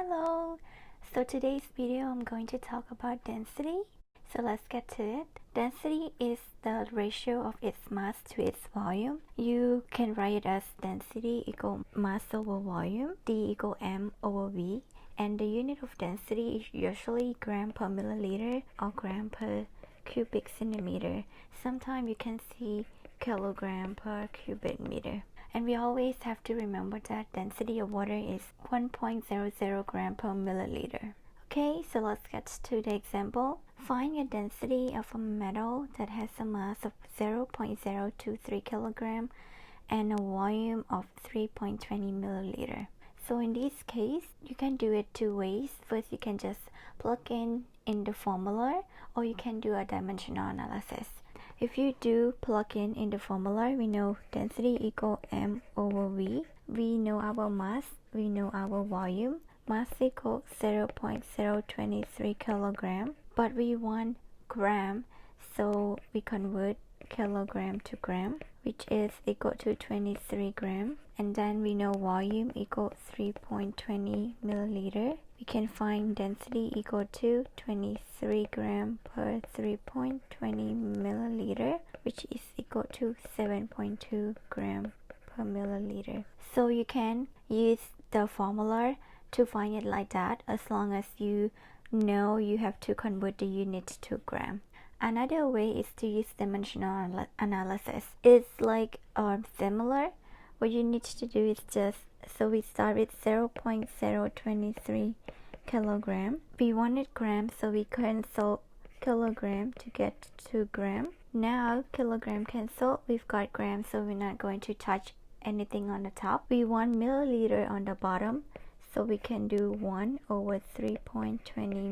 Hello! So today's video I'm going to talk about density. So let's get to it. Density is the ratio of its mass to its volume. You can write it as density equal mass over volume, D equal m over V, and the unit of density is usually gram per milliliter or gram per cubic centimeter. Sometimes you can see kilogram per cubic meter. And we always have to remember that density of water is 1.00 gram per milliliter. Okay, so let's get to the example. Find a density of a metal that has a mass of 0.023 kilogram and a volume of 3.20 milliliter. So in this case, you can do it two ways. First, you can just plug in the formula, or you can do a dimensional analysis. If you do plug in the formula, we know density equal m over v. We know our mass, we know our volume. Mass equal 0.023 kilogram, but we want gram, so we convert kilogram to gram, which is equal to 23 gram. And then we know volume equal 3.20 milliliter. We can find density equal to 23 gram per 3.20 milliliter, which is equal to 7.2 gram per milliliter. So you can use the formula to find it like that, as long as you know you have to convert the unit to gram. Another way is to use dimensional analysis. It's like similar. What you need to do is just, so we start with 0.023 kilogram. We wanted gram, so we cancel kilogram to get to gram. Now kilogram cancel, we've got gram, so we're not going to touch anything on the top. We want milliliter on the bottom, so we can do 1 over 3.20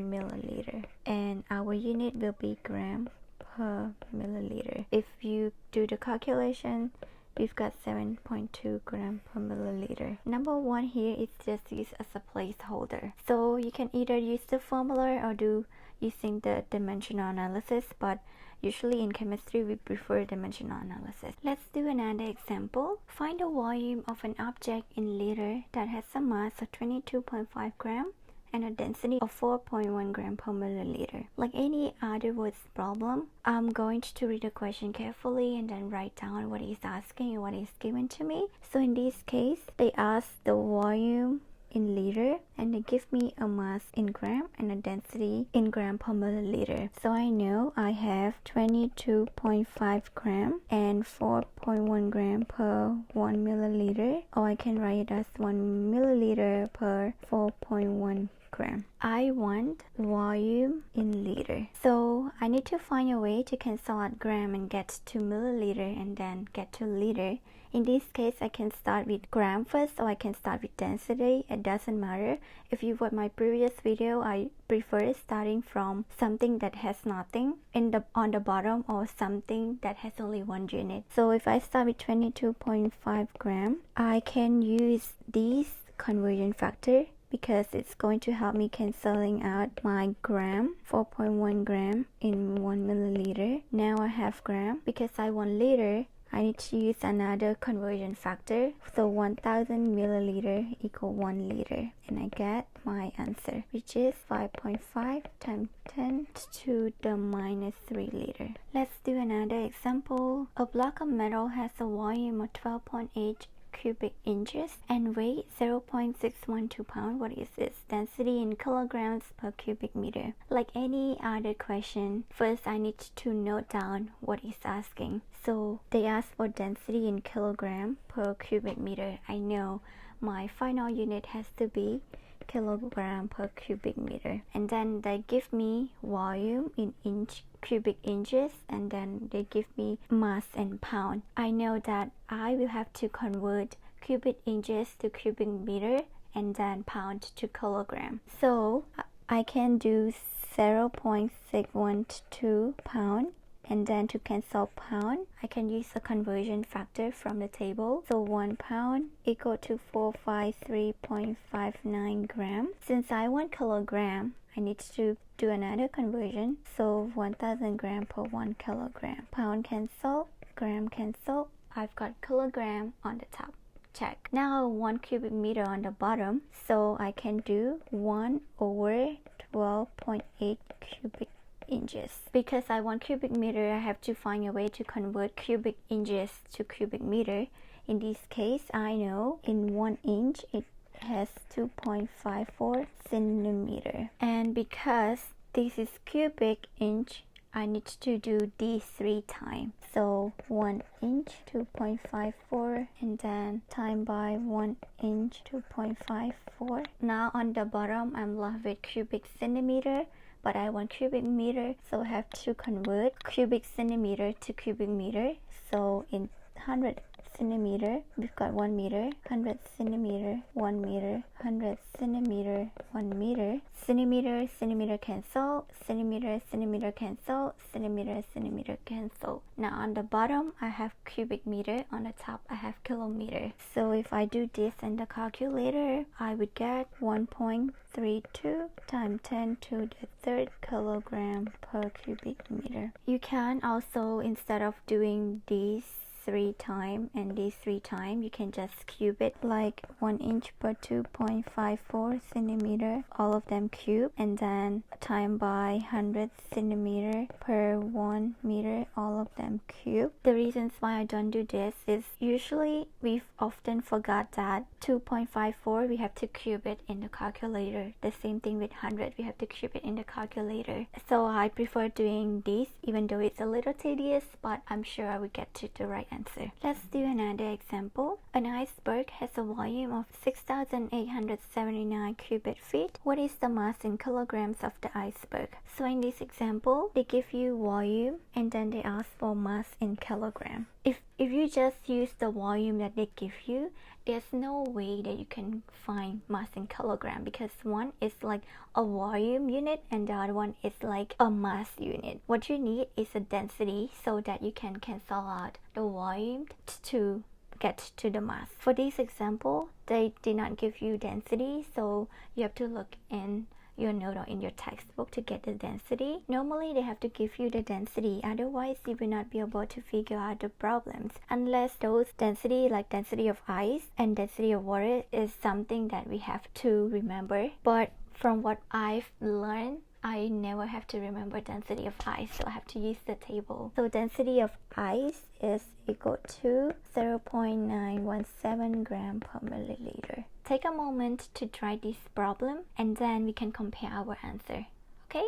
milliliter, and our unit will be gram per milliliter. If you do the calculation, we've got 7.2 gram per milliliter. Number one here is just used as a placeholder. So you can either use the formula or do using the dimensional analysis, but usually in chemistry we prefer dimensional analysis. Let's do another example. Find the volume of an object in liter that has a mass of 22.5 gram and a density of 4.1 gram per milliliter. Like any other words problem, I'm going to read the question carefully and then write down what it's asking and what is given to me. So in this case, they ask the volume in liter and they give me a mass in gram and a density in gram per milliliter. So I know I have 22.5 gram and 4.1 gram per 1 milliliter, or I can write it as 1 milliliter per 4.1 gram. I want volume in liter, so I need to find a way to cancel out gram and get to milliliter and then get to liter. In this case, I can start with gram first, or I can start with density. It doesn't matter. If you watched my previous video, I prefer starting from something that has nothing on the bottom, or something that has only one unit. So if I start with 22.5 gram, I can use this conversion factor because it's going to help me cancelling out my gram, 4.1 gram in 1 milliliter. Now I have gram. Because I want liter, I need to use another conversion factor. So 1000 milliliter equal 1 liter, and I get my answer, which is 5.5 times 10 to the minus 3 liter. Let's do another example. A block of metal has a volume of 12.8 cubic inches and weight 0.612 pound. What is its density in kilograms per cubic meter? Like any other question, first I need to note down what it's asking. So they ask for density in kilogram per cubic meter. I know my final unit has to be kilogram per cubic meter, and then they give me volume in cubic inches, and then they give me mass in pound. I know that I will have to convert cubic inches to cubic meter and then pound to kilogram. So I can do 0.612 pound, and then to cancel pound, I can use a conversion factor from the table. So 1 pound equal to 453.59 gram. Since I want kilogram, I need to do another conversion. So 1000 gram per 1 kilogram. Pound cancel, gram cancel. I've got kilogram on the top. check. Now 1 cubic meter on the bottom, so I can do 1 over 12.8 cubic inches. Because I want cubic meter, I have to find a way to convert cubic inches to cubic meter. In this case, I know in 1 inch it has 2.54 centimeter, and because this is cubic inch, I need to do these 3 times. So 1 inch 2.54, and then time by 1 inch 2.54. Now on the bottom I'm left with cubic centimeter, but I want cubic meter, so I have to convert cubic centimeter to cubic meter. So in 100 centimeter, we've got 1 meter, 100 centimeter, 1 meter, 100 centimeter, 1 meter, centimeter, centimeter cancel, centimeter, centimeter cancel, centimeter, centimeter cancel. Now on the bottom I have cubic meter, on the top I have kilometer. So if I do this in the calculator, I would get 1.32 times 10 to the third kilogram per cubic meter. You can also, instead of doing these 3 times and these 3 times, you can just cube it, like 1 inch per 2.54 centimeter, all of them cube, and then time by 100 centimeter per 1 meter, all of them cube. The reasons why I don't do this is usually we've often forgot that 2.54 we have to cube it in the calculator. The same thing with 100, we have to cube it in the calculator. So I prefer doing this, even though it's a little tedious, but I'm sure I will get to the right answer. Let's do another example. An iceberg has a volume of 6,879 cubic feet. What is the mass in kilograms of the iceberg? So in this example, they give you volume and then they ask for mass in kilogram. If you just use the volume that they give you, there's no way that you can find mass in kilogram, because one is like a volume unit and the other one is like a mass unit. What you need is a density so that you can cancel out the volume to get to the mass. For this example, they did not give you density, so you have to look in your note or in your textbook to get the density. Normally they have to give you the density, otherwise you will not be able to figure out the problems, unless those density, like density of ice and density of water, is something that we have to remember. But from what I've learned, I never have to remember density of ice, so I have to use the table. So density of ice is equal to 0.917 gram per milliliter. Take a moment to try this problem and then we can compare our answer. Okay?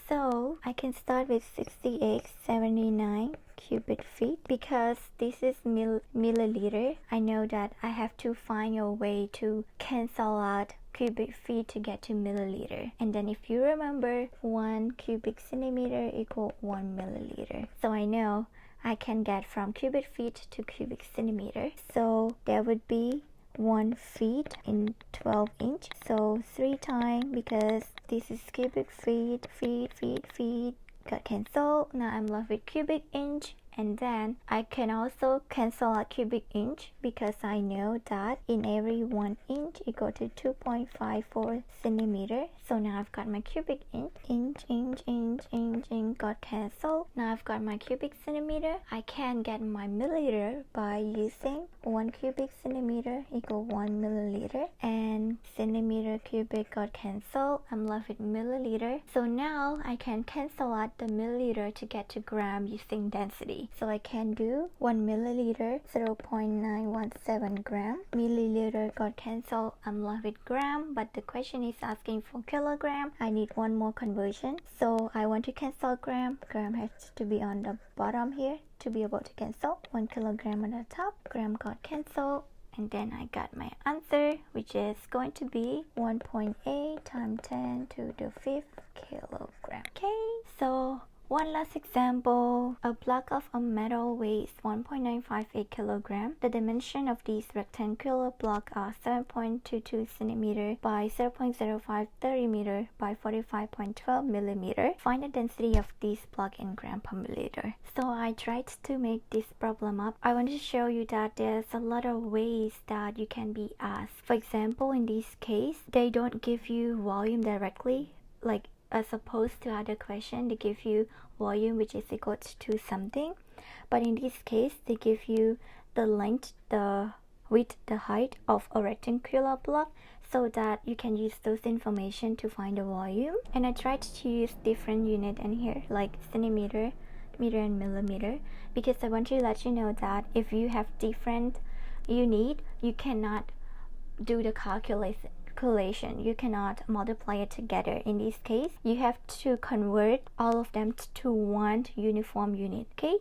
So I can start with 6879 cubic feet. Because this is milliliter, I know that I have to find a way to cancel out cubic feet to get to milliliter. And then if you remember, 1 cubic centimeter equal 1 milliliter. So I know I can get from cubic feet to cubic centimeter. So there would be 1 feet in 12 inch. So 3 times, because this is cubic feet, feet, got cancelled. Now I'm left with cubic inch. And then I can also cancel out cubic inch, because I know that in every 1 inch equal to 2.54 centimeter. So now I've got my cubic inch, got cancelled. Now I've got my cubic centimeter. I can get my milliliter by using 1 cubic centimeter equal 1 milliliter, and centimeter cubic got cancelled. I'm left with milliliter. So now I can cancel out the milliliter to get to gram using density. So I can do 1 milliliter, 0.917 gram. Milliliter got cancelled. I'm left with gram, but the question is asking for kilogram. I need one more conversion. So I want to cancel gram. Gram has to be on the bottom here to be able to cancel. 1 kilogram on the top. Gram got cancelled. And then I got my answer, which is going to be 1.8 times 10 to the 5th kilogram. Okay, so one last example. A block of a metal weighs 1.958 kilogram. The dimension of these rectangular blocks are 7.22 centimeter by 0.05 meter by 45.12 millimeter. Find the density of this block in gram per milliliter. So I tried to make this problem up. I want to show you that there's a lot of ways that you can be asked. For example, in this case, they don't give you volume directly, like as opposed to other question, they give you volume which is equal to something. But in this case, they give you the length, the width, the height of a rectangular block, so that you can use those information to find the volume. And I tried to use different unit in here, like centimeter, meter, and millimeter, because I want to let you know that if you have different unit, you cannot do the calculation. You cannot multiply it together. In this case, you have to convert all of them to one uniform unit. Okay,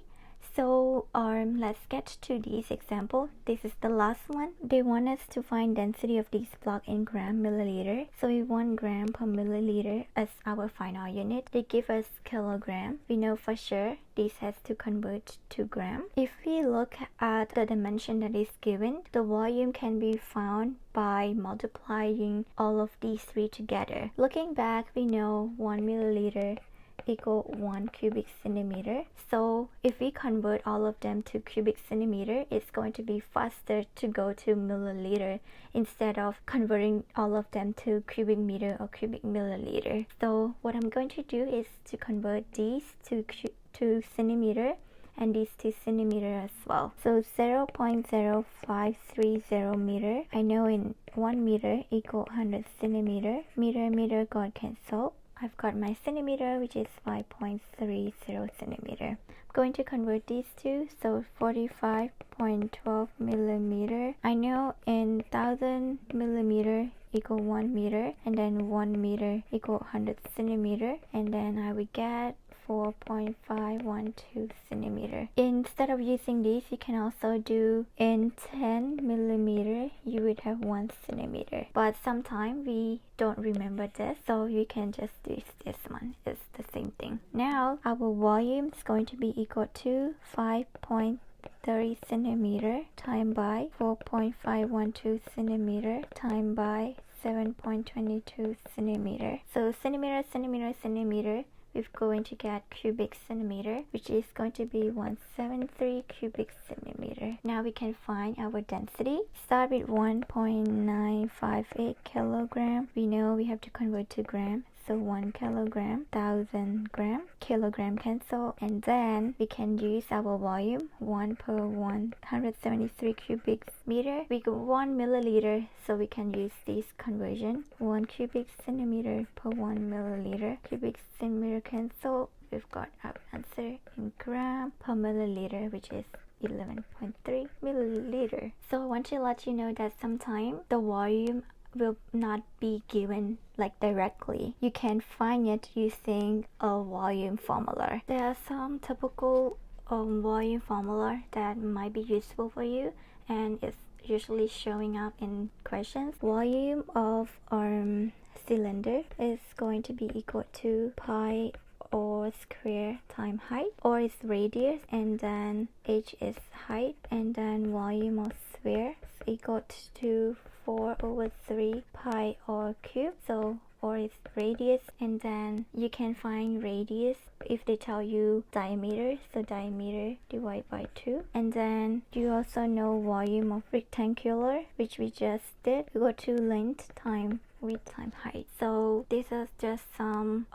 so let's get to this example. This is the last one. They want us to find density of this block in gram milliliter, so we want gram per milliliter as our final unit. They give us kilogram. We know for sure this has to convert to gram. If we look at the dimension that is given, the volume can be found by multiplying all of these three together. Looking back, we know 1 milliliter equal 1 cubic centimeter. So if we convert all of them to cubic centimeter, it's going to be faster to go to milliliter instead of converting all of them to cubic meter or cubic milliliter. So what I'm going to do is to convert these to centimeter and these to centimeter as well. So 0.0530 meter. I know in 1 meter equal 100 centimeter. Meter got cancelled. I've got my centimeter, which is 5.30 centimeter. I'm going to convert these two, so 45.12 millimeter. I know in 1000 millimeter equal 1 meter, and then 1 meter equal 100 centimeter, and then I will get 4.512 centimeter. Instead of using these, you can also do in 10 millimeter, you would have 1 centimeter. But sometimes we don't remember this, so you can just use this one. It's the same thing. Now our volume is going to be equal to 5.30 centimeter times by 4.512 centimeter times by 7.22 centimeter. So centimeter, we're going to get cubic centimeter, which is going to be 173 cubic centimeter. Now we can find our density. Start with 1.958 kilogram. We know we have to convert to gram. So 1 kilogram, 1000 gram, kilogram cancel, and then we can use our volume 1 per 173 cubic meter. We got 1 milliliter, so we can use this conversion. 1 cubic centimeter per 1 milliliter. Cubic centimeter cancel. We've got our answer in gram per milliliter, which is 11.3 milliliter. So I want to let you know that sometimes the volume will not be given like directly. You can find it using a volume formula. There are some typical volume formula that might be useful for you, and it's usually showing up in questions. Volume of cylinder is going to be equal to pi or square times height, or is radius, and then h is height, and then volume of sphere is equal to 4/3 pi r cube. So or is radius, and then you can find radius if they tell you diameter, so diameter divided by 2. And then you also know volume of rectangular, which we just did. We go to length times width times height. So this is just some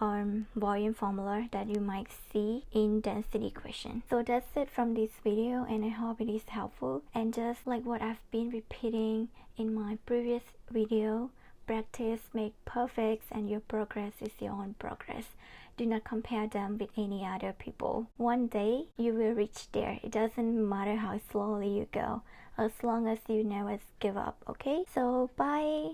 volume formula that you might see in density question. So that's it from this video, and I hope it is helpful. And just like what I've been repeating in my previous video, practice make perfect, and your progress is your own progress. Do not compare them with any other people. One day you will reach there. It doesn't matter how slowly you go, as long as you never give up. Okay, so bye.